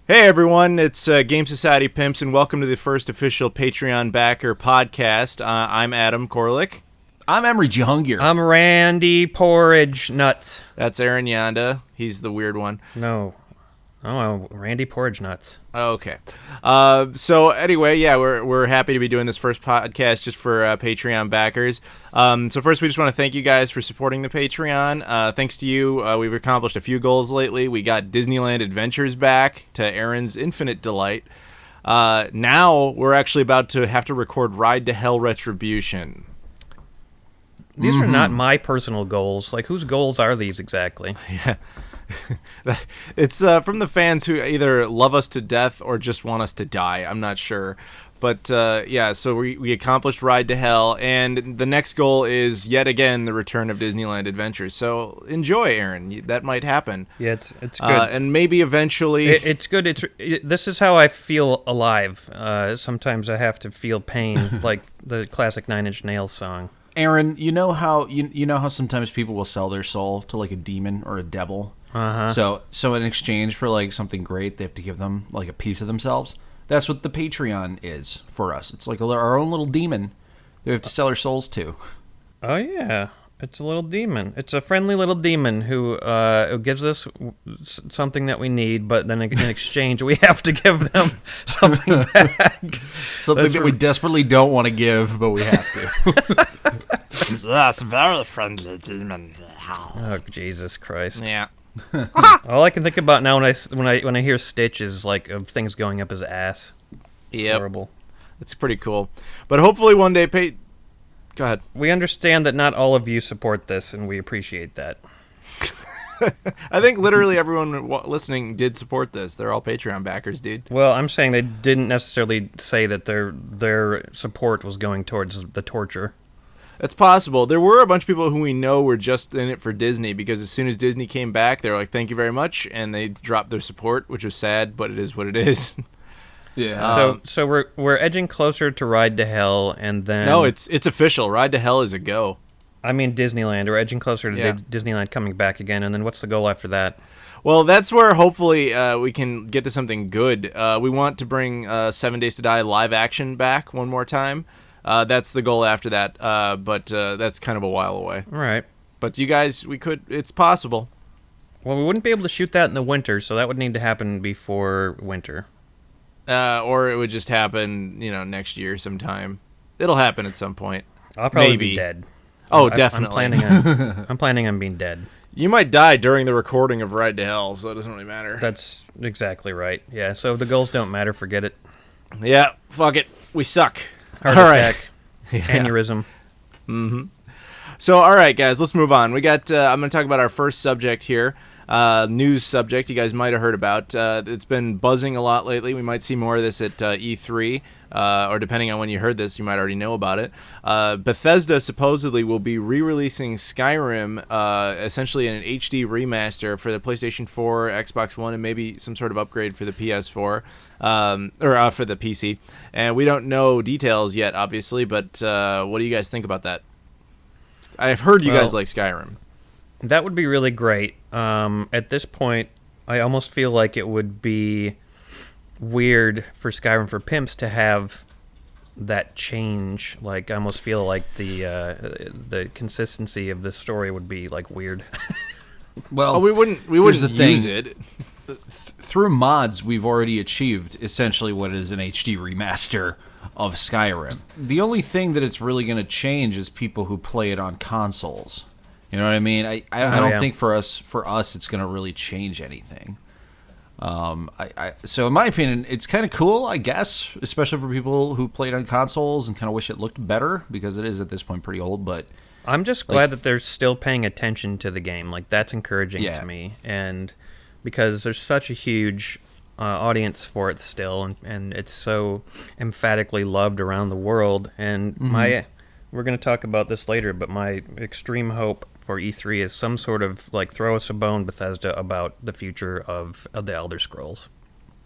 Hey everyone, it's Game Society Pimps, and welcome to the first official Patreon backer podcast. I'm Adam Korlick. I'm Emery Jahangir. I'm Randy Porridge Nuts. That's Aaron Yanda. He's the weird one. No. Oh, Randy Porridge Nuts. Okay. So anyway, yeah, we're happy to be doing this first podcast just for Patreon backers. So first, we just want to thank you guys for supporting the Patreon. Thanks to you, we've accomplished a few goals lately. We got Disneyland Adventures back, to Aaron's infinite delight. Now we're actually about to have to record Ride to Hell Retribution. These are not my personal goals. Like, whose goals are these exactly? Yeah. It's from the fans who either love us to death or just want us to die. I'm not sure. But yeah, so we accomplished Ride to Hell, and the next goal is yet again the return of Disneyland Adventures. So enjoy, Aaron. That might happen. Yeah, it's good. And maybe eventually... It's good. This is how I feel alive. Sometimes I have to feel pain, like the classic Nine Inch Nails song. Aaron, you know how sometimes people will sell their soul to like a demon or a devil? Uh-huh. So in exchange for like something great, they have to give them like a piece of themselves. That's what the Patreon is for us. It's like our own little demon that we have to sell our souls to. Oh, yeah. It's a little demon. It's a friendly little demon who gives us something that we need, but then in exchange, we have to give them something back. Something that we desperately don't want to give, but we have to. That's very friendly demon. Oh, Jesus Christ. Yeah. All I can think about now when I hear Stitch is like of things going up his ass. Yep. Horrible. It's pretty cool. But hopefully one day... Go ahead. We understand that not all of you support this, and we appreciate that. I think literally everyone listening did support this. They're all Patreon backers, dude. Well, I'm saying they didn't necessarily say that their support was going towards the torture. It's possible. There were a bunch of people who we know were just in it for Disney, because as soon as Disney came back, they were like, thank you very much, and they dropped their support, which was sad, but it is what it is. Yeah. So we're edging closer to Ride to Hell, and then... No, it's official. Ride to Hell is a go. I mean Disneyland. We're edging closer to Disneyland coming back again, and then what's the goal after that? Well, that's where hopefully we can get to something good. We want to bring 7 Days to Die live action back one more time. That's the goal after that, but that's kind of a while away. All right. But you guys, it's possible. Well, we wouldn't be able to shoot that in the winter, so that would need to happen before winter. Or it would just happen, next year sometime. It'll happen at some point. I'll probably Maybe. be dead. Oh, definitely. I'm planning on being dead. You might die during the recording of Ride to Hell, so it doesn't really matter. That's exactly right. Yeah, so if the goals don't matter, forget it. Yeah, fuck it. We suck. Heart All attack, right. aneurysm. Mm-hmm. So, all right, guys, let's move on. We got. I'm going to talk about our first subject here. News subject you guys might have heard about. It's been buzzing a lot lately. We might see more of this at E3, or depending on when you heard this, you might already know about it. Bethesda supposedly will be re-releasing Skyrim, essentially in an HD remaster for the PlayStation 4, Xbox One, and maybe some sort of upgrade for the PS4, or for the PC. And we don't know details yet, obviously, but what do you guys think about that? I've heard you guys like Skyrim. That would be really great. At this point, I almost feel like it would be weird for Skyrim for Pimps to have that change. Like, I almost feel like the consistency of the story would be like weird. Well, we wouldn't use it. Through mods, we've already achieved essentially what is an HD remaster of Skyrim. The only thing that it's really going to change is people who play it on consoles. You know what I mean? I don't think for us it's going to really change anything. So in my opinion, it's kind of cool, I guess, especially for people who played on consoles and kind of wish it looked better, because it is at this point pretty old. But I'm just glad that they're still paying attention to the game. Like, that's encouraging to me, and because there's such a huge audience for it still, and it's so emphatically loved around the world. And we're going to talk about this later, but my extreme hope for E3 is some sort of, like, throw us a bone, Bethesda, about the future of the Elder Scrolls.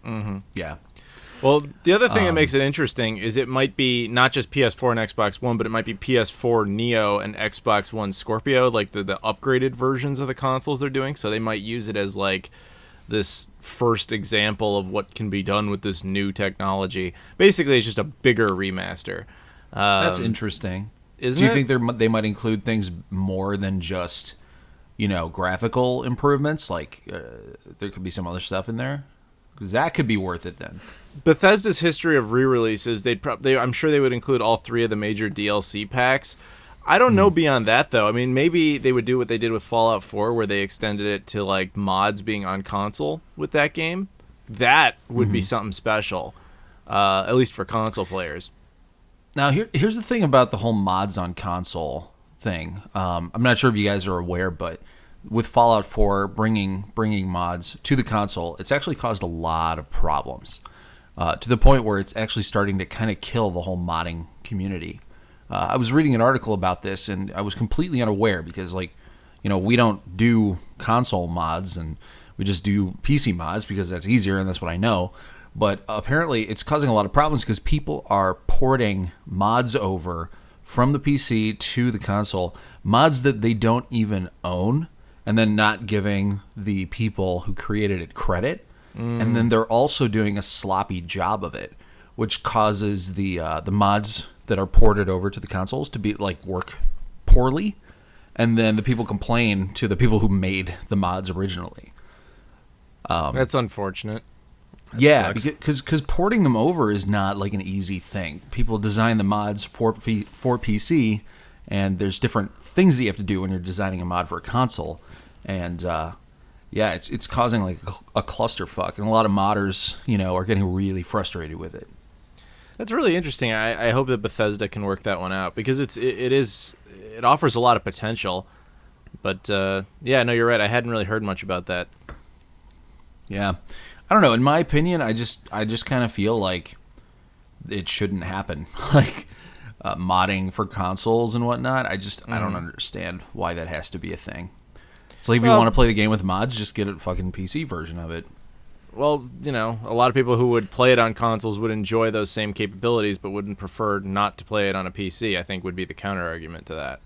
Mm-hmm. Yeah. Well, the other thing that makes it interesting is it might be not just PS4 and Xbox One, but it might be PS4 Neo and Xbox One Scorpio, like the upgraded versions of the consoles they're doing. So they might use it as, like, this first example of what can be done with this new technology. Basically, it's just a bigger remaster. That's interesting. Isn't Do you it? think they might include things more than just, graphical improvements? Like there could be some other stuff in there, because that could be worth it then. Bethesda's history of re-releases, I'm sure they would include all 3 of the major DLC packs. I don't know beyond that, though. I mean, maybe they would do what they did with Fallout 4, where they extended it to, like, mods being on console with that game. That would be something special, at least for console players. Now, here's the thing about the whole mods on console thing. I'm not sure if you guys are aware, but with Fallout 4 bringing mods to the console, it's actually caused a lot of problems, to the point where it's actually starting to kind of kill the whole modding community. I was reading an article about this, and I was completely unaware because, we don't do console mods, and we just do PC mods because that's easier, and that's what I know. But apparently it's causing a lot of problems because people are porting mods over from the PC to the console, mods that they don't even own, and then not giving the people who created it credit. And then they're also doing a sloppy job of it, which causes the mods that are ported over to the consoles to be work poorly, and then the people complain to the people who made the mods originally. That's unfortunate. Yeah, because porting them over is not like an easy thing. People design the mods for PC, and there's different things that you have to do when you're designing a mod for a console, and it's causing like a clusterfuck, and a lot of modders, are getting really frustrated with it. That's really interesting. I hope that Bethesda can work that one out because it offers a lot of potential. But no, you're right. I hadn't really heard much about that. Yeah, I don't know. In my opinion, I just kind of feel like it shouldn't happen. Modding for consoles and whatnot. I don't understand why that has to be a thing. It's like if you want to play the game with mods, just get a fucking PC version of it. Well, a lot of people who would play it on consoles would enjoy those same capabilities, but wouldn't prefer not to play it on a PC, I think would be the counter argument to that.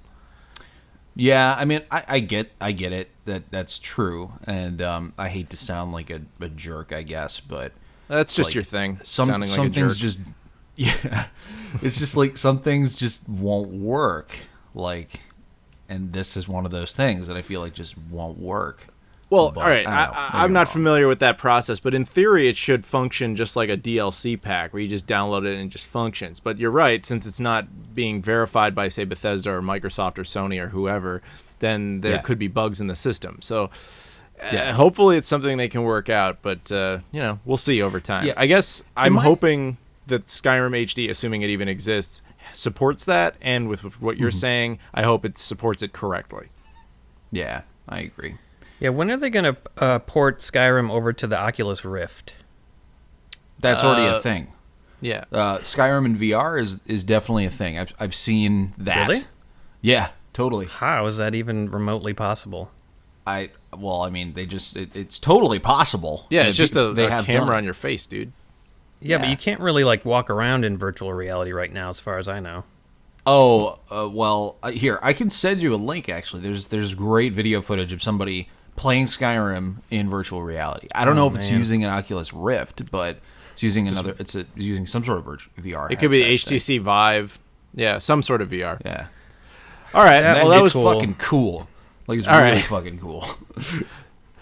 Yeah, I mean, I get it. That's true, and I hate to sound like a jerk, I guess, but that's just your thing. Some things just, it's just like some things just won't work. And this is one of those things that I feel like just won't work. Well, But all right, I'm I'm not familiar with that process, but in theory it should function just like a DLC pack where you just download it and it just functions. But you're right, since it's not being verified by, say, Bethesda or Microsoft or Sony or whoever, then there could be bugs in the system. So hopefully it's something they can work out, but we'll see over time. Yeah. I guess I'm hoping that Skyrim HD, assuming it even exists, supports that, and with what you're saying, I hope it supports it correctly. Yeah, I agree. Yeah, when are they going to port Skyrim over to the Oculus Rift? That's already a thing. Yeah. Skyrim in VR is definitely a thing. I've seen that. Really? Yeah, totally. How is that even remotely possible? It's totally possible. Yeah, it's just they a have camera done on it. your face, dude. Yeah, but Yeah. you can't really walk around in virtual reality right now, as far as I know. Oh, here, I can send you a link, actually. There's great video footage of somebody playing Skyrim in virtual reality. I don't know if it's using an Oculus Rift, but it's using using some sort of VR. It could be headset thing. HTC Vive. Yeah, some sort of VR. Yeah. All right. That'd Well, be that was cool. Fucking cool. It's All really right. fucking cool.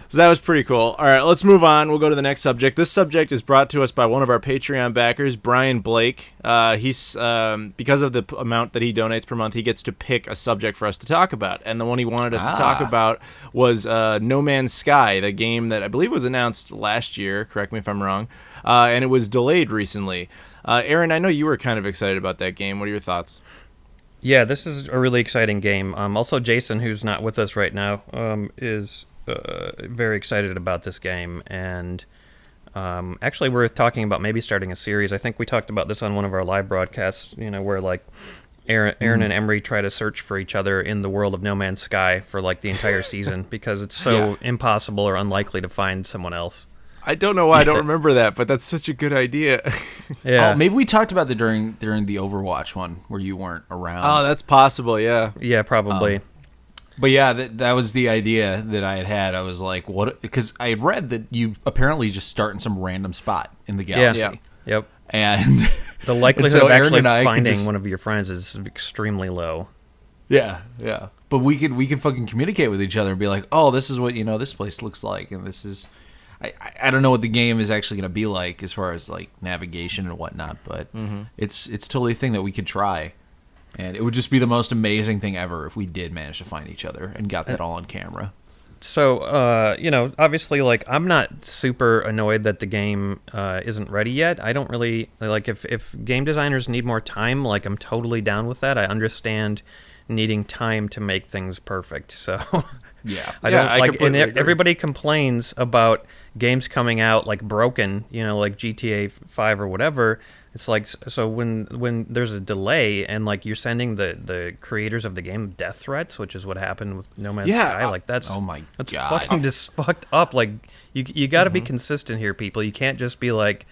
So that was pretty cool. All right, let's move on. We'll go to the next subject. This subject is brought to us by one of our Patreon backers, Brian Blake. He's because of the amount that he donates per month, he gets to pick a subject for us to talk about. And the one he wanted us to talk about was No Man's Sky, the game that I believe was announced last year. Correct me if I'm wrong. And it was delayed recently. Aaron, I know you were kind of excited about that game. What are your thoughts? Yeah, this is a really exciting game. Also, Jason, who's not with us right now, is very excited about this game. And actually, we're talking about maybe starting a series. I think we talked about this on one of our live broadcasts, where Aaron and Emery try to search for each other in the world of No Man's Sky for the entire season because it's so impossible or unlikely to find someone else. I don't know why I don't remember that, but that's such a good idea. Yeah. Oh, maybe we talked about that during the Overwatch one where you weren't around. Oh, that's possible, yeah. Yeah, probably. But yeah, that was the idea that I had. I was like, what? Because I had read that you apparently just start in some random spot in the galaxy. Yeah. Yep. And The likelihood so of Aaron actually and I could finding just- one of your friends is extremely low. yeah. But we could fucking communicate with each other and be like, oh, this is what this place looks like, and this is. I don't know what the game is actually going to be like as far as like navigation and whatnot, but it's totally a thing that we could try, and it would just be the most amazing thing ever if we did manage to find each other and got that all on camera. So, obviously, like, I'm not super annoyed that the game isn't ready yet. I don't really, like, if game designers need more time, like, I'm totally down with that. I understand needing time to make things perfect, so... Yeah. I don't I like, completely and agree. everybody complains about games coming out like broken, like GTA 5 or whatever. It's like, so when there's a delay and like you're sending the creators of the game death threats, which is what happened with No Man's Yeah, Sky, like that's oh my that's God. fucking just fucked up. Like you got to be consistent here, people. You can't just be like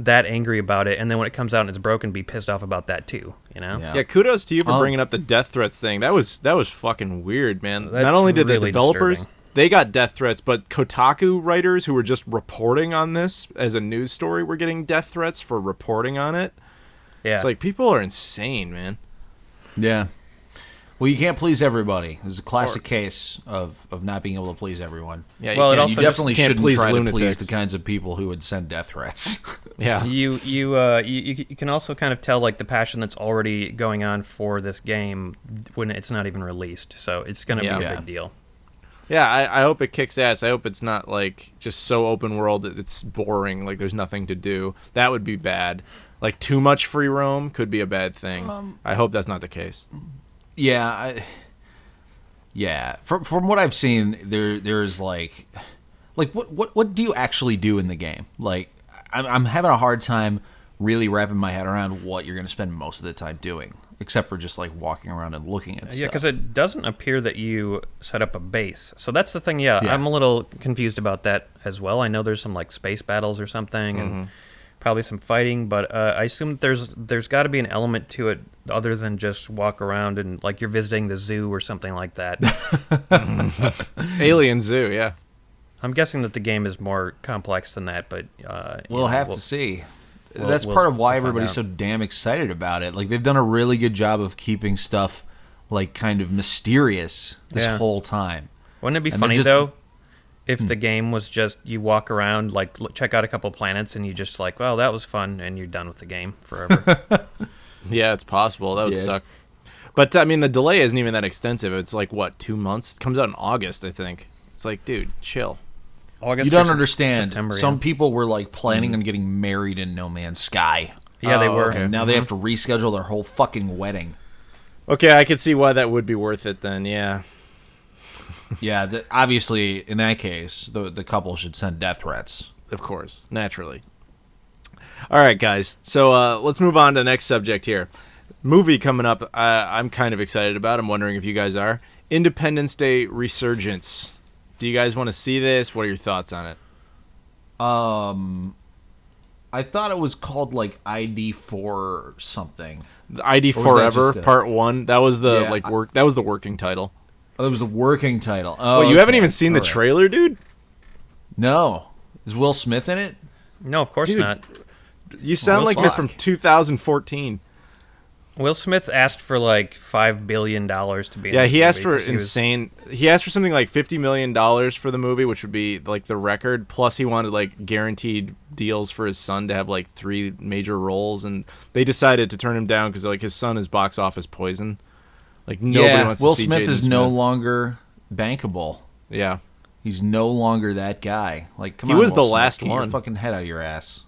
that angry about it, and then when it comes out and it's broken, be pissed off about that too. Yeah, kudos to you for Oh. bringing up the death threats thing. That was fucking weird, man. That's Not only did the really developers disturbing. they got death threats, but Kotaku writers who were just reporting on this as a news story were getting death threats for reporting on it. Yeah, It's like people are insane, man. Yeah. Well, you can't please everybody. This is a classic case of not being able to please everyone. Yeah, Well, it can't- also You just definitely can't shouldn't please try to lunatics. please the kinds of people who would send death threats. yeah. you can also kind of tell like the passion that's already going on for this game when it's not even released. So it's going to be a Yeah. big deal. Yeah, I hope it kicks ass. I hope it's not like just so open world that it's boring, like there's nothing to do. That would be bad. Like too much free roam could be a bad thing. I hope that's not the case. Yeah, From what I've seen, there's like what do you actually do in the game? Like, I'm having a hard time really wrapping my head around what you're going to spend most of the time doing, except for just like walking around and looking at stuff. Yeah, because it doesn't appear that you set up a base. So that's the thing. Yeah, Yeah. I'm a little confused about that as well. I know there's some like space battles or something, and probably some fighting. But I assume that there's got to be an element to it other than just walk around and like you're visiting the zoo or something like that. Alien Zoo, yeah. I'm guessing that the game is more complex than that, but We'll have to see. we'll- That's we'll- part of why we'll find everybody's so out. damn excited about it. Like, they've done a really good job of keeping stuff like kind of mysterious this Yeah. whole time. Wouldn't it be And then funny just- though if the game was just you walk around like check out a couple planets and you just like, well, that was fun, and you're done with the game forever. Yeah, it's possible. That would Yeah. suck. But I mean, the delay isn't even that extensive. It's like what, 2 months? It comes out in August, I think. It's like, dude, chill. August You or don't understand. September, Some yeah. people were like planning on getting married in No Man's Sky. Yeah, they Oh, were. okay. And now they have to reschedule their whole fucking wedding. Okay, I could see why that would be worth it then. Yeah. Yeah, obviously, in that case, the couple should send death threats. Of course, naturally. All right, guys. So let's move on to the next subject here. Movie coming up. I'm kind of excited about. I'm wondering if you guys are. Independence Day Resurgence. Do you guys want to see this? What are your thoughts on it? I thought it was called like ID4 something. The ID Or was that Forever just a- Part 1. That was the Yeah, work. That was the working title. Oh, that was the working title. Oh, Well, you haven't okay. even seen the All right. trailer, dude. No. Is Will Smith in it? No, of course Dude. not. You sound Will like you're Smith. from 2014. Will Smith asked for like $5 billion to be in Yeah, this he asked movie for 'cause he was- insane. He asked for something like $50 million for the movie, which would be like the record. Plus, he wanted like guaranteed deals for his son to have like 3 major roles, and they decided to turn him down because like his son is box office poison. Like nobody wants Will to see Smith Jaden is no Smith. longer bankable. Yeah, He's no longer that guy. Like, come He on, was Will the Smith, last get your one. fucking head out of your ass.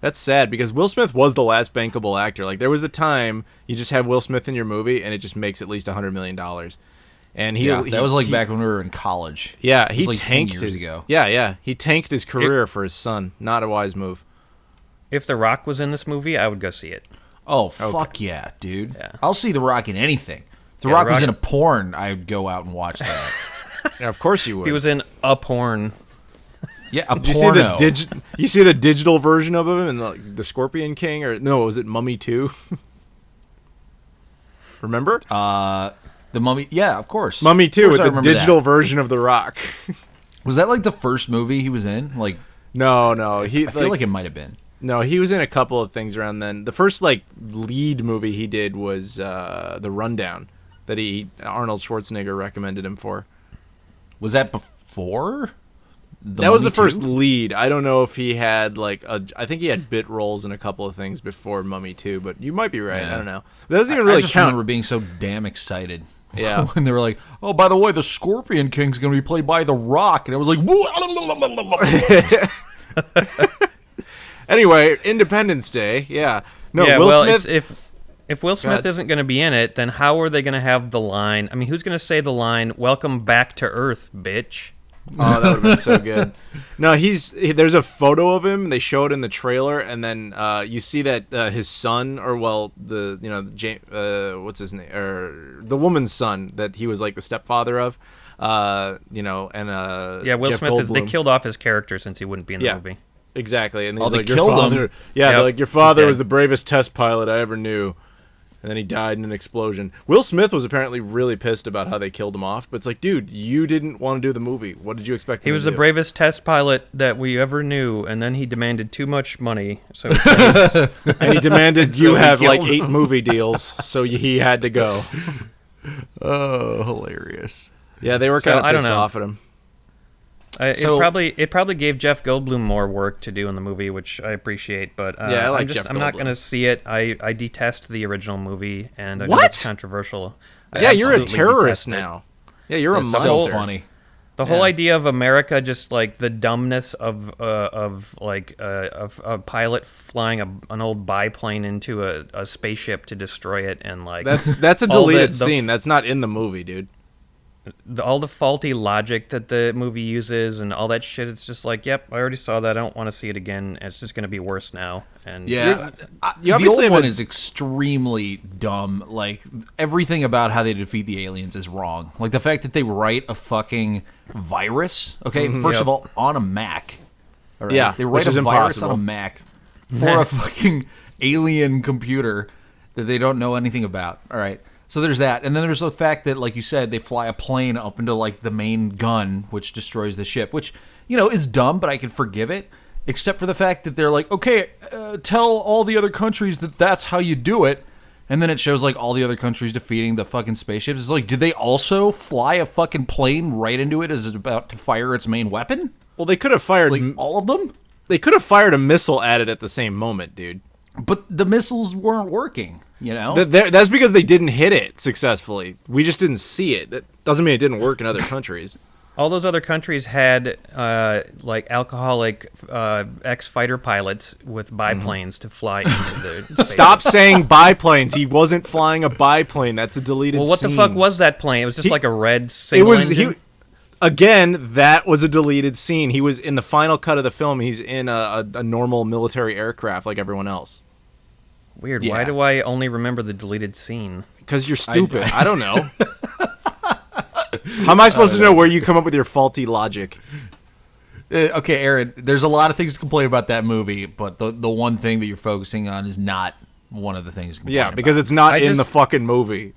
that's sad because Will Smith was the last bankable actor. Like there was a time you just have Will Smith in your movie, and it just makes at least $100 million. And he That was like he- back when we were in college. Yeah, It was he like 10 tanked years his ago. Yeah, he tanked his career for his son. Not a wise move. If The Rock was in this movie, I would go see it. Oh, fuck yeah, dude. Yeah. I'll see The Rock in anything. If The Yeah, Rock The was Rock- in a porn, I'd go out and watch that. Yeah, of course you would. If he was in a porn. Yeah, a Did you see the porno. You see the digital version of him in the Scorpion King, or no? Was it Mummy 2? Remember? The Mummy. Yeah, of course. Mummy 2 Of course with I the remember digital that. version of The Rock. Was that like the first movie he was in? Like, No, he I feel like it might have been. no, he was in a couple of things around then. The first like lead movie he did was The Rundown, that Arnold Schwarzenegger recommended him for. Was that before? That was the Mummy first 2? lead. I don't know if he had I think he had bit roles in a couple of things before Mummy 2, but you might be right. Yeah. I don't know. That doesn't even I really just count. remember being so damn excited. Yeah. When they were like, "Oh, by the way, the Scorpion King's going to be played by The Rock," and I was like, Anyway, Independence Day. Yeah. No, yeah, Will well, Smith. if Will Smith ahead. isn't going to be in it, then how are they going to have the line? I mean, who's going to say the line, "Welcome back to Earth, bitch"? Oh, that would have been so good. No, there's a photo of him. They show it in the trailer, and then you see that his son, or well, what's his name, or the woman's son that he was like the stepfather of, and Yeah, Will Jeff Smith Goldblum. they killed off his character since he wouldn't be in the Yeah. movie. Exactly, and Oh, he's they like, your killed him? father. Yeah, Yep. they're like, your father He's was dead. the bravest test pilot I ever knew. And then he died in an explosion. Will Smith was apparently really pissed about how they killed him off, but it's like, dude, you didn't want to do the movie. What did you expect? He him was to the do? bravest test pilot that we ever knew, and then he demanded too much money. So And he demanded So you he have like killed 8 movie deals, so he had to go. "Oh, hilarious!" Yeah, they were So, kind of I don't pissed know. off at him. So- it probably gave Jeff Goldblum more work to do in the movie, which I appreciate. But Yeah, I like Jeff I'm not Goldblum. going to see it. I detest the original movie, and I know What? it's controversial. I Yeah, you're a absolutely terrorist detest it. now. Yeah, you're It's a so monster. funny. The whole Yeah. idea of America, just like the dumbness of a pilot flying an old biplane into a spaceship to destroy it, and like That's a all deleted the scene. That's not in the movie, dude. all the faulty logic that the movie uses and all that shit. It's just like, yep, I already saw that. I don't want to see it again. It's just going to be worse now. And Yeah, you the obviously old have one a- is extremely dumb. Like everything about how they defeat the aliens is wrong. Like the fact that they write a fucking virus. Okay, first of all, on a Mac. All right? Yeah, they which write is a virus impossible. on a Mac for a fucking alien computer that they don't know anything about. All right. So there's that, and then there's the fact that, like you said, they fly a plane up into like the main gun, which destroys the ship, which is dumb, but I can forgive it, except for the fact that they're like, okay, tell all the other countries that that's how you do it, and then it shows like all the other countries defeating the fucking spaceships. It's like, did they also fly a fucking plane right into it as it's about to fire its main weapon? Well, they could have fired. Like all of them, They could have fired a missile at it at the same moment, dude. but the missiles weren't working. That's because they didn't hit it successfully. We just didn't see it. That doesn't mean it didn't work in other countries. all those other countries had like alcoholic ex-fighter pilots with biplanes to fly into the Stop saying biplanes. He wasn't flying a biplane. That's a deleted Well, what the scene. fuck was that plane? It was just like a red It single was engine? again, that was a deleted scene. He was in the final cut of the film. He's in a normal military aircraft like everyone else. Weird. Yeah. Why do I only remember the deleted scene? Because you're stupid. I don't know. How am I supposed to know where you come up with your faulty logic? Okay, Aaron, there's a lot of things to complain about that movie, but the one thing that you're focusing on is not one of the things to complain Yeah, about. because it's not I in just- the fucking movie.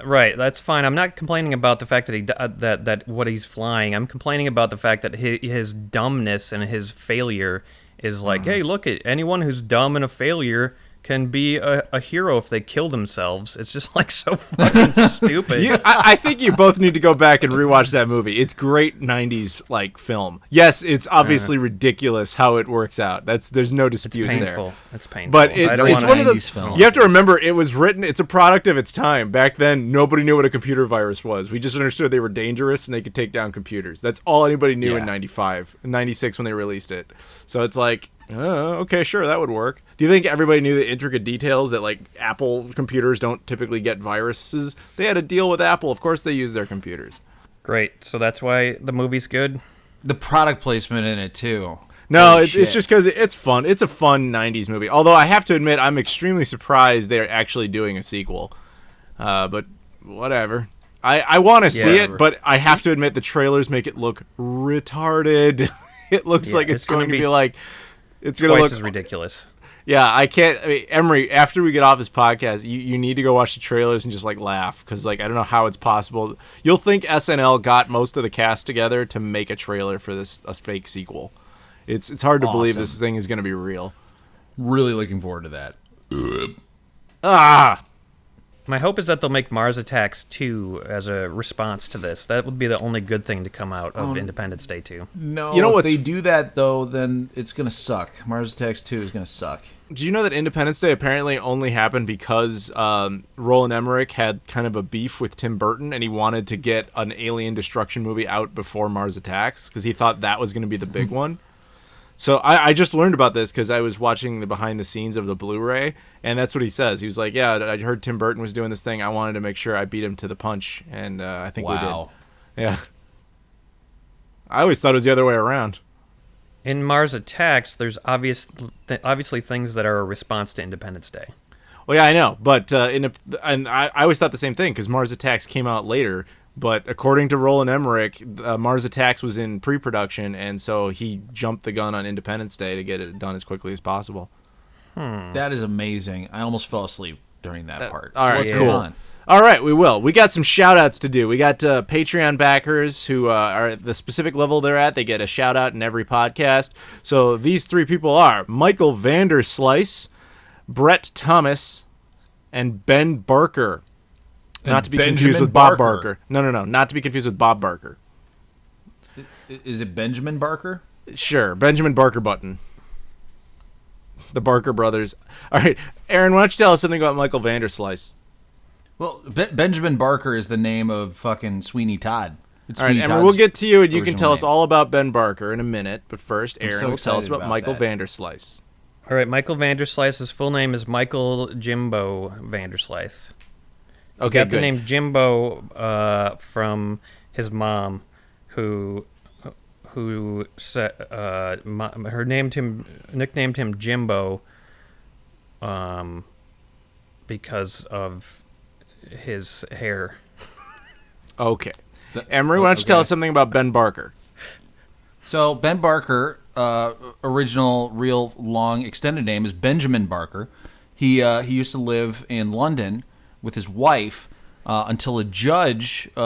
Right, that's fine. I'm not complaining about the fact that that what he's flying. I'm complaining about the fact that his dumbness and his failure is like, hey, look at anyone who's dumb and a failure can be a hero if they kill themselves. It's just like so fucking stupid. I think you both need to go back and rewatch that movie. It's great '90s like film. Yes, it's obviously ridiculous how it works out. There's no dispute there. painful. It's painful. But I don't it's wanna- one of 90s those. film. You have to remember, it was written. It's a product of its time. Back then, nobody knew what a computer virus was. We just understood they were dangerous and they could take down computers. That's all anybody knew in Yeah. '95, '96 when they released it. So it's like, okay, sure, that would work. Do you think everybody knew the intricate details that like Apple computers don't typically get viruses? They had a deal with Apple. Of course, they use their computers. Great. So that's why the movie's good. the product placement in it too. No, Holy it's shit. just because it's fun. It's a fun '90s movie. Although I have to admit, I'm extremely surprised they're actually doing a sequel. But whatever. I want to see whatever. it, but I have to admit the trailers make it look retarded. It looks Yeah, like it's it's gonna going to be be like it's going to Twice look as ridiculous. Yeah, I can't. I mean, Emery, after we get off this podcast, you need to go watch the trailers and just like laugh because like I don't know how it's possible. You'll think SNL got most of the cast together to make a trailer for a fake sequel. It's hard to believe Awesome. this thing is going to be real. Really looking forward to that. Ah, My hope is that they'll make Mars Attacks 2 as a response to this. That would be the only good thing to come out of Independence Day 2. No, You know if what's- they do that though, then it's gonna suck. Mars Attacks 2 is gonna suck. do you know that Independence Day apparently only happened because Roland Emmerich had kind of a beef with Tim Burton and he wanted to get an alien destruction movie out before Mars Attacks because he thought that was going to be the big one. So I just learned about this because I was watching the behind the scenes of the Blu-ray, and that's what he says. He was like, "Yeah, I heard Tim Burton was doing this thing. I wanted to make sure I beat him to the punch," and I think Wow. we did. Yeah. I always thought it was the other way around. In Mars Attacks, there's obviously things that are a response to Independence Day. Well, yeah, I know, but I always thought the same thing because Mars Attacks came out later. But according to Roland Emmerich, Mars Attacks was in pre-production, and so he jumped the gun on Independence Day to get it done as quickly as possible. That is amazing. I almost fell asleep during that part. all right, let's cool. go on. All right, we will. We got some shout-outs to do. We got Patreon backers who are at the specific level they're at. They get a shout-out in every podcast. So these three people are Michael Vanderslice, Brett Thomas, and Ben Barker. Not to be confused Benjamin with Bob Barker. Barker. No. Not to be confused with Bob Barker. Is it Benjamin Barker? Sure, Benjamin Barker Button. The Barker brothers. All right, Aaron, why don't you tell us something about Michael Vanderslice? Well, Benjamin Barker is the name of fucking Sweeney Todd. It's All right, Sweeney Emma, Todd's we'll get to you, and you can original tell us name. all about Ben Barker in a minute. But first, I'm Aaron so will tell us excited about about Michael that. Vanderslice. All right, Michael Vanderslice's full name is Michael Jimbo Vanderslice. Okay, Got good. the name Jimbo from his mom, who said her nicknamed him Jimbo, because of his hair. Okay. Emery, why don't you tell okay. us something about Ben Barker? So Ben Barker, original, real long, extended name is Benjamin Barker. He used to live in London with his wife until a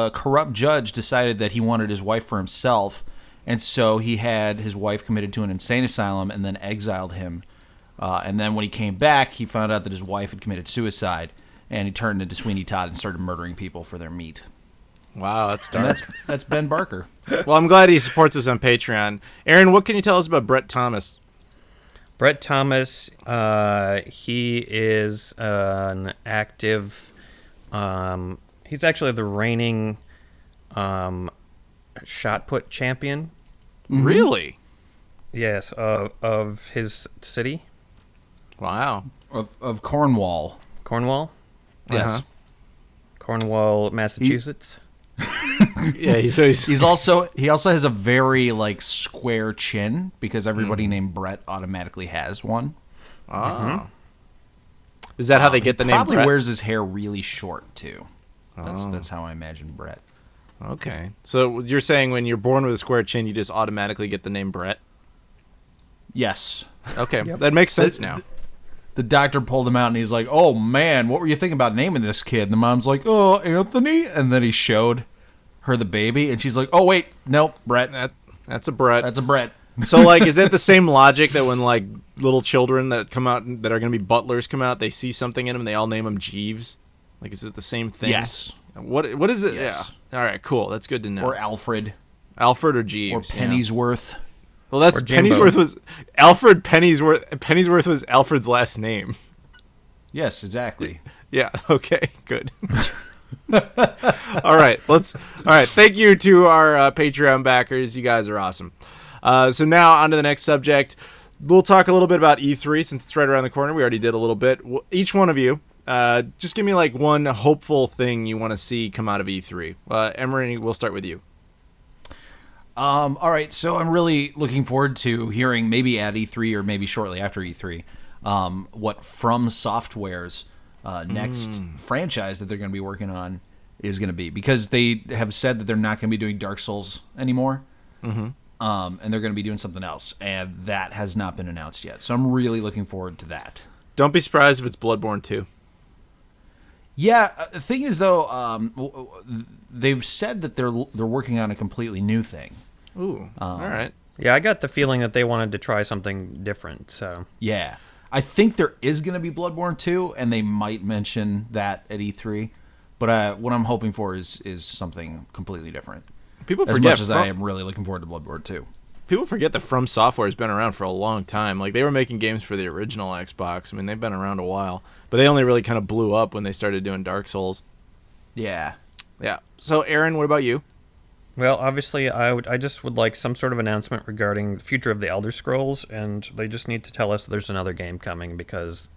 corrupt judge, decided that he wanted his wife for himself, and so he had his wife committed to an insane asylum and then exiled him. And then when he came back, he found out that his wife had committed suicide, and he turned into Sweeney Todd and started murdering people for their meat. Wow, that's And dark. that's Ben Barker. Well, I'm glad he supports us on Patreon. Aaron, what can you tell us about Brett Thomas? Brett Thomas, he is an active. He's actually the reigning shot put champion. Really? Yes, of his city, Wow. Of Cornwall. Cornwall, Yes. Uh-huh. Cornwall, Massachusetts. Yeah, he He also has a very like square chin because everybody named Brett automatically has one. Oh. Is that how they get the He name probably Brett? wears his hair really short too. That's how I imagine Brett. Okay. So you're saying when you're born with a square chin, you just automatically get the name Brett? Yes. Okay, that makes sense now. The doctor pulled him out and he's like, "Oh man, what were you thinking about naming this kid?" And the mom's like, "Oh, Anthony." And then he showed her the baby, and she's like, "Oh wait, nope, Brett. That's a Brett. That's a Brett." So, like, is it the same logic that when, like, little children that come out that are going to be butlers come out, they see something in them, and they all name them Jeeves? Like, is it the same thing? Yes. What is it? Yes. Yeah. All right, cool. That's good to know. Or Alfred. Alfred or Or Jeeves. yeah. Pennyworth. Well, that's Or Jimbo. Pennyworth was Alfred Pennyworth. Pennyworth was Alfred's last name. Yes, exactly. Yeah. Okay. Good. All right. All right. Thank you to our Patreon backers. You guys are awesome. So now on to the next subject. We'll talk a little bit about E3 since it's right around the corner. We already did a little bit. Each one of you, just give me like one hopeful thing you want to see come out of E3. Emery, we'll start with you. All right, so I'm really looking forward to hearing maybe at E3 or maybe shortly after E3 what From Software's next franchise that they're going to be working on is going to be, because they have said that they're not going to be doing Dark Souls anymore. and they're going to be doing something else, and that has not been announced yet. So I'm really looking forward to that. Don't be surprised if it's Bloodborne 2. Yeah, the thing is though, they've said that they're working on a completely new thing. Ooh, all right. Yeah, I got the feeling that they wanted to try something different. So Yeah, I think there is going to be Bloodborne 2, and they might mention that at E3. But what I'm hoping for is something completely different. People As forget much as I am really looking forward to Bloodborne 2. People forget that From Software has been around for a long time. Like, they were making games for the original Xbox. I mean, they've been around a while. But they only really kind of blew up when they started doing Dark Souls. Yeah. Yeah. So, Aaron, what about you? well, obviously, I just would like some sort of announcement regarding the future of the Elder Scrolls, and they just need to tell us there's another game coming, because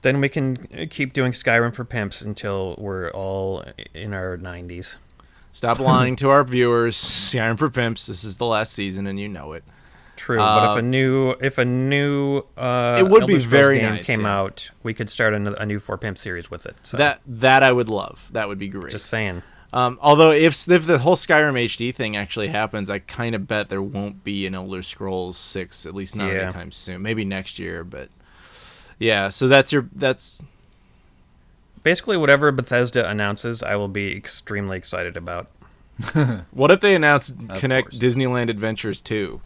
then we can keep doing Skyrim for pimps until we're all in our 90s. Stop lying to our viewers. Skyrim for Pimps. This is the last season, and you know it. True, but if a new it would be Elder Scrolls very game nice, came yeah. out, we could start a new For Pimp series with it. So, That I would love. That would be great. just saying. Although if the whole Skyrim HD thing actually happens, I kind of bet there won't be an Elder Scrolls 6, at least not Yeah. anytime soon. Maybe next year, but yeah. So that's Basically, whatever Bethesda announces, I will be extremely excited about. what if they announce course. Disneyland Adventures 2?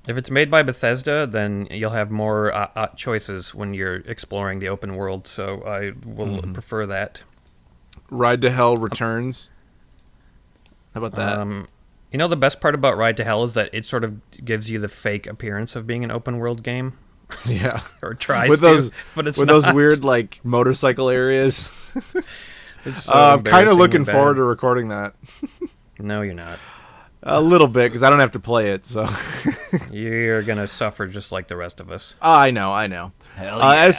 If it's made by Bethesda, then you'll have more choices when you're exploring the open world, so I will prefer that. Ride to Hell Returns. How about that? The best part about Ride to Hell is that it sort of gives you the fake appearance of being an open world game, Yeah. or tries With to, those but it's with not. those weird like motorcycle areas. It's so I'm kind of embarrassingly looking bad. forward to recording that. No, you're not. A little bit, because I don't have to play it, so. You're gonna suffer just like the rest of us. I know. Hell yeah.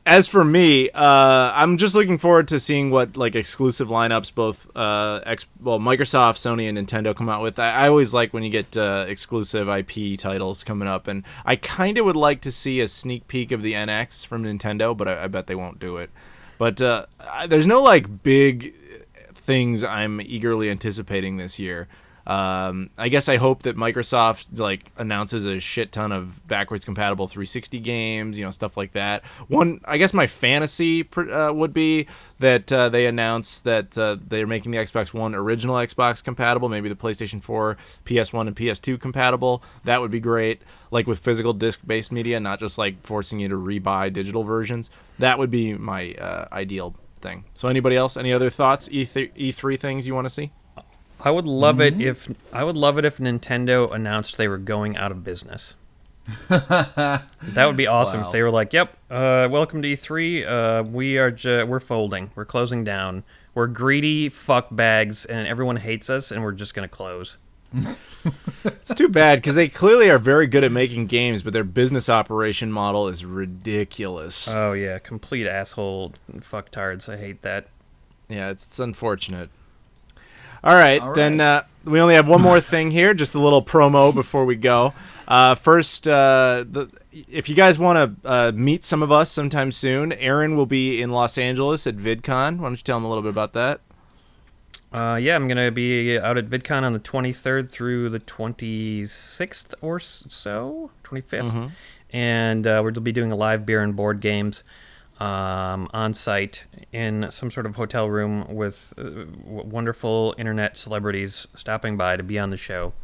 As for me, I'm just looking forward to seeing what like exclusive lineups both Microsoft, Sony, and Nintendo come out with. I always like when you get exclusive IP titles coming up, and I kind of would like to see a sneak peek of the NX from Nintendo, but I bet they won't do it. But there's no like big things I'm eagerly anticipating this year. I guess I hope that Microsoft like announces a shit ton of backwards compatible 360 games, stuff like that. I guess my fantasy would be that they announce that they're making the Xbox One original Xbox compatible, maybe the PlayStation 4, PS1, and PS2 compatible. That would be great, like with physical disc-based media, not just like forcing you to rebuy digital versions. That would be my ideal thing. So anybody else? Any other thoughts? E3 things you want to see? I would love it if Nintendo announced they were going out of business. That would be awesome Wow. if they were like, "Yep, welcome to E3. We're folding. We're closing down. We're greedy fuckbags, and everyone hates us, and we're just gonna close." It's too bad because they clearly are very good at making games, but their business operation model is ridiculous. Oh yeah, complete asshole fucktards. I hate that. Yeah, it's unfortunate. All right, All then right. we only have one more thing here, just a little promo before we go. First, if you guys want to meet some of us sometime soon, Aaron will be in Los Angeles at VidCon. Why don't you tell him a little bit about that? Yeah, I'm gonna be out at VidCon on the 23rd through the 26th or so, 25th, and we'll be doing a live beer and board games on site in some sort of hotel room with wonderful internet celebrities stopping by to be on the show.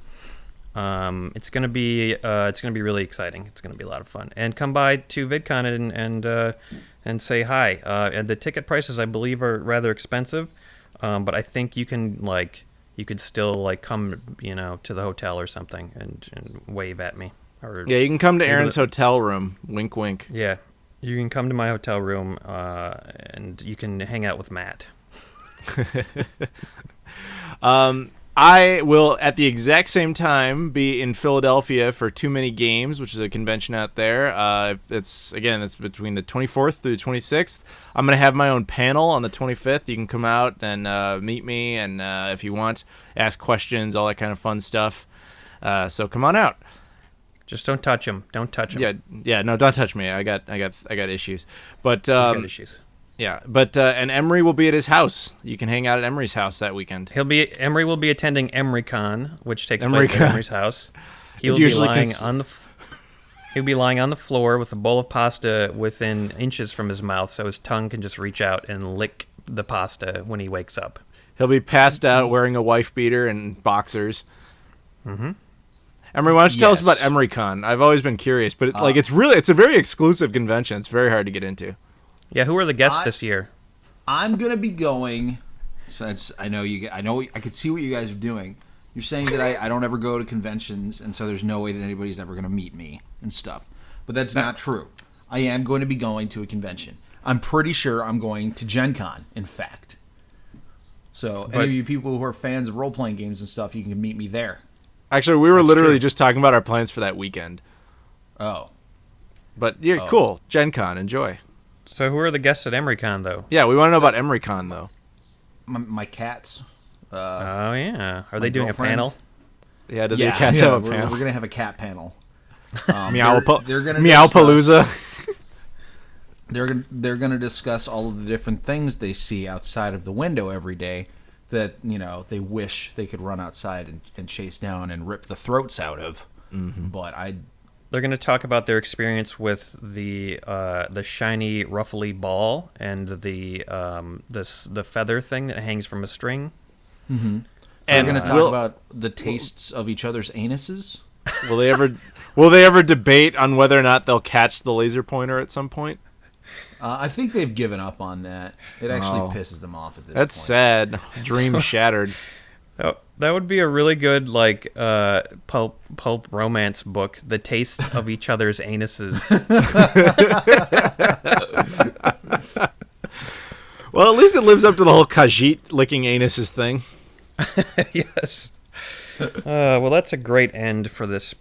It's gonna be really exciting. It's gonna be a lot of fun. And come by to VidCon and say hi. And the ticket prices, I believe, are rather expensive, but I think you could still come to the hotel or something and wave at me. Or Yeah, you can come to maybe Aaron's hotel room. Wink, wink. yeah. You can come to my hotel room, and you can hang out with Matt. I will, at the exact same time, be in Philadelphia for Too Many Games, which is a convention out there. It's between the 24th through the 26th. I'm going to have my own panel on the 25th. You can come out and meet me, and if you want, ask questions, all that kind of fun stuff. So come on out. Just don't touch him. Don't touch him. Yeah, no, don't touch me. I got issues. But He's got issues. Yeah, but and Emery will be at his house. You can hang out at Emery's house that weekend. Emery will be attending EmeryCon, which takes place EmeryCon. at Emery's house. He will be lying on the. He'll be lying on the floor with a bowl of pasta within inches from his mouth, so his tongue can just reach out and lick the pasta when he wakes up. He'll be passed out wearing a wife beater and boxers. Mm-hmm. Emery, why don't you tell us about Yes. EmeryCon? I've always been curious, but it's a very exclusive convention. It's very hard to get into. Yeah, who are the guests this year? I'm gonna be going. Since I know I could see what you guys are doing. You're saying that I don't ever go to conventions, and so there's no way that anybody's ever gonna meet me and stuff. But that's not true. I am going to be going to a convention. I'm pretty sure I'm going to Gen Con, in fact. So any of you people who are fans of role-playing games and stuff, you can meet me there. Actually, we were literally true. just talking about our plans for that weekend. Oh. But yeah, cool. Gen Con, enjoy. So who are the guests at EmeryCon, though? Yeah, we want to know about EmeryCon, though. My cats. Oh, yeah. Are they doing girlfriend. a panel? Yeah, do the cats have a we're panel? going to have a cat panel. Meowpalooza. They're gonna discuss all of the different things they see outside of the window every day that they wish they could run outside and chase down and rip the throats out of. Mm-hmm. But They're going to talk about their experience with the shiny, ruffly ball and the feather thing that hangs from a string. Mm-hmm. And we're going to talk about the tastes of each other's anuses. Will they ever debate on whether or not they'll catch the laser pointer at some point? I think they've given up on that. It actually pisses them off at this That's point. sad. Dream shattered. Oh, that would be a really good pulp romance book. The tastes of each other's anuses. Well, at least it lives up to the whole Khajiit licking anuses thing. Yes. Well, that's a great end for this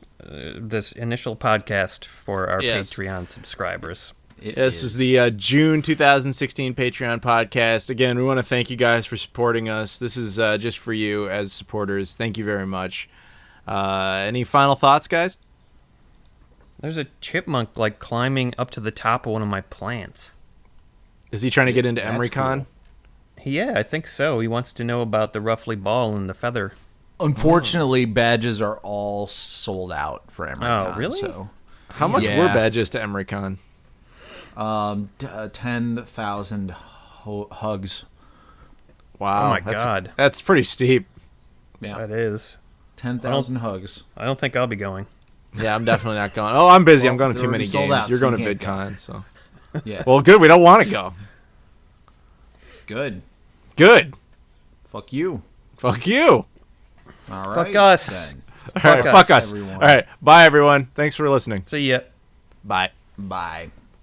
initial podcast for our Yes. Patreon subscribers. This is the June 2016 Patreon podcast. Again, we want to thank you guys for supporting us. This is just for you as supporters. Thank you very much. Any final thoughts, guys? There's a chipmunk climbing up to the top of one of my plants. Is he trying to get into That's EmeryCon? cool. Yeah, I think so. He wants to know about the ruffly ball and the feather. Unfortunately, badges are all sold out for EmeryCon. Oh, really? So, How much Yeah. were badges to EmeryCon? 10,000 hugs. Wow. Oh my God. That's pretty steep. Yeah, That is. 10,000 hugs. I don't think I'll be going. Yeah, I'm definitely not going. Oh, I'm busy. I'm Well, going to too they're many already sold games. out, You're so going you to can't VidCon, so. Yeah. Well, good. We don't want to go. Good. Good. Fuck you. Fuck you. All right. Fuck us. then. All right, fuck us. everyone. All right. Bye, everyone. Thanks for listening. See ya. Bye. Bye.